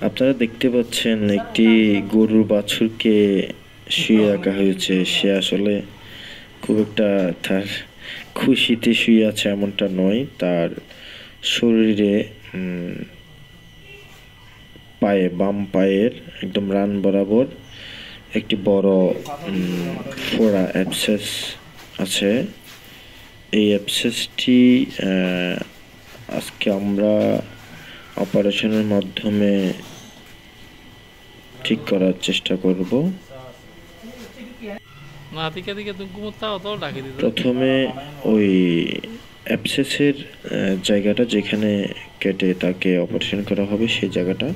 আপনারা দেখতে পাচ্ছেন একটি গরুর বাছুরকে শুয়ে রাখা হয়েছে। সে আসলে খুব একটা তার খুশিতে শুয়ে আছে এমনটা নয়। তার শরীরে পায়ে বাম পায়ের একদম রান বরাবর একটি বড় ফোড়া অ্যাবসেস আছে। এই অ্যাবসেসটি আজকে আমরা অপারেশনের মাধ্যমে ঠিক করার চেষ্টা করব। প্রথমে ওই অ্যাবসেসের জায়গাটা যেখানে কেটে তাকে অপারেশন করা হবে সেই জায়গাটা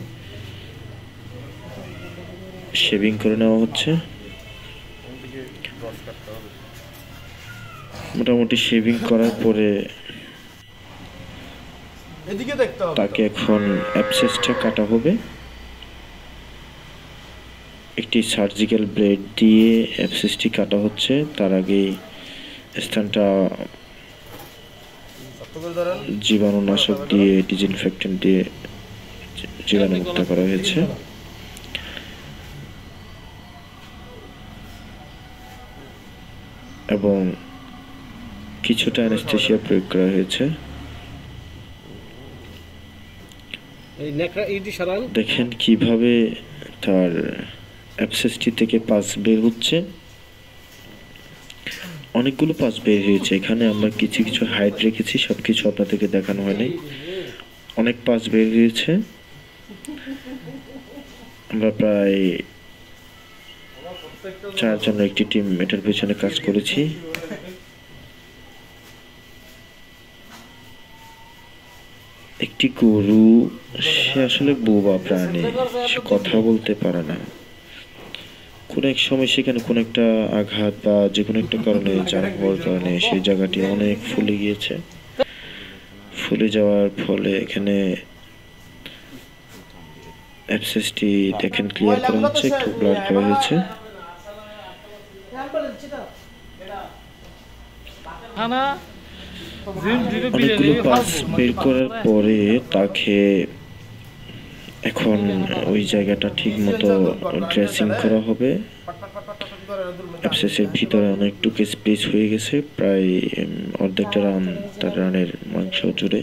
শেভিং করে নেওয়া হচ্ছে। মোটামুটি শেভিং করার পরে তাকে এখন অ্যাবসেসটা কাটা হবে। একটি সার্জিক্যাল ব্লেড দিয়ে অ্যাবসেসটি কাটা হচ্ছে। তার আগে স্থানটা জীবাণুনাশক দিয়ে ডিসইনফেক্টেন্ট দিয়ে জীবাণুমুক্ত করা হয়েছে। এবং কিছুটা অ্যানেস্থেসিয়া প্রয়োগ করা হয়েছে। দেখেন কিভাবে তার অ্যাবসেসটি থেকে পাস বের হচ্ছে। অনেকগুলো পাস বের হয়েছে। এখানে আমরা কিছু কিছু হাইড রেখেছি, সবকিছু আপনাদেরকে দেখানো হয়নি। অনেক পাস বের হয়েছে। আমরা প্রায় 4 জনের একটি টিম এটার পেছনে কাজ করেছি। একটি গরু, সে আসলে বোবা প্রাণী, সে কথা বলতে পারে না। কোন এক সময় সেখানে কোন একটা আঘাত বা যে কোনো একটা কারণে জাম হওয়ার কারণে সেই জায়গাটি অনেক ফুলে গিয়েছে। ফুলে যাওয়ার ফলে এখানে অ্যাবসেসটি দেখেন ক্লিয়ার করা হচ্ছে, একটু ব্লাড করা হয়েছে। অনেকগুলো পাস বের করার পরে তাকে এখন ওই জায়গাটা ঠিক মতো ড্রেসিং করা হবে। অ্যাবসেসের ভিতরে অনেকটুকু স্পেস হয়ে গেছে, প্রায় অর্ধেকটা রান, তার রানের মাংস জুড়ে।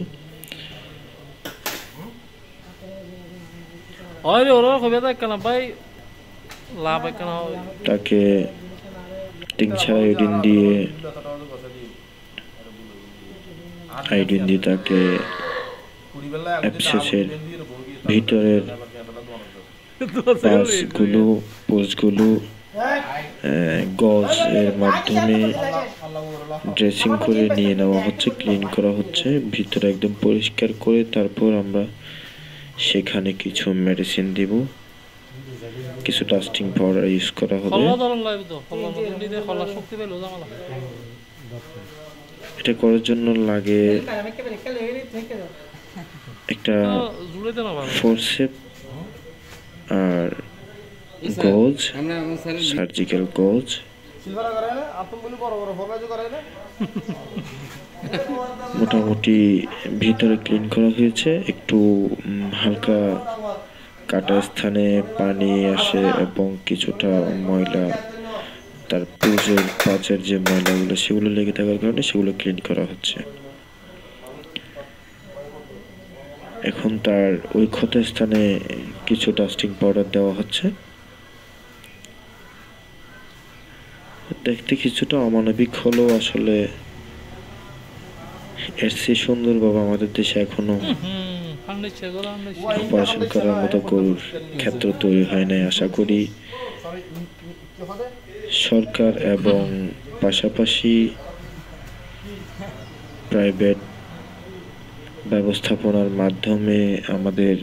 তাকে টিংছাড়া আয়োডিন দিয়ে তাকে অ্যাবসেসের ভিতরের পোস্টগুলো গজ এর মাধ্যমে ড্রেসিং করে নিয়ে নেওয়া হচ্ছে, ক্লিন করা হচ্ছে, ভিতরে একদম পরিষ্কার করে তারপর আমরা সেখানে কিছু মেডিসিন দিব, কিছু ডাস্টিং পাউডার ইউজ করা হবে। এটা করার জন্য লাগে একটা ফোরসেপ আর গজ, সার্জিক্যাল গজ। মোটামুটি ভিতরে ক্লিন করা হয়েছে। একটু হালকা কাটা স্থানে পানি আসে এবং কিছুটা ময়লা, তার পাঁচের যে ময়লাগুলো সেগুলো লেগে থাকার কারণে সেগুলো ক্লিন করা হচ্ছে। এখন তার ওই ক্ষত স্থানে কিছু ডাস্টিং পাউডার দেওয়া হচ্ছে। দেখতে কিছুটা অমানবিক হলেও আসলে এর চেয়ে সুন্দর বাবা আমাদের দেশে এখনো অপারেশন করার মতো গরুর ক্ষেত্র তৈরি হয় নাই। আশা করি সরকার এবং পাশাপাশি প্রাইভেট ব্যবস্থাপনার মাধ্যমে আমাদের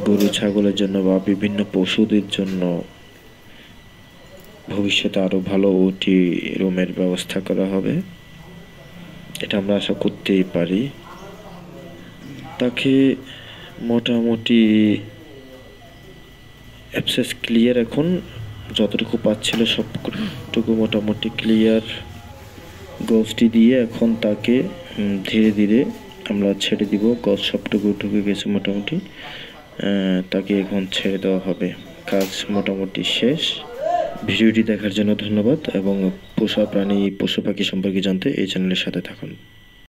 গরু ছাগলের জন্য বা বিভিন্ন পশুদের জন্য ভবিষ্যতে আরো ভালো ওটি রুমের ব্যবস্থা করা হবে, এটা আমরা আশা করতেই পারি। তাকে মোটামুটি অ্যাবসেস ক্লিয়ার, এখন যতটুকু পাচ্ছিল সবটুকু মোটামুটি ক্লিয়ার। গজটি দিয়ে এখন তাকে ধীরে ধীরে আমরা ছেড়ে দিব। গজ সবটুকু ঢুকে গেছে মোটামুটি। তাকে এখন ছেড়ে দেওয়া হবে। কাজ মোটামুটি শেষ। ভিডিওটি দেখার জন্য ধন্যবাদ এবং পোষা প্রাণী পশু পাখি সম্পর্কে জানতে এই চ্যানেলের সাথে থাকুন।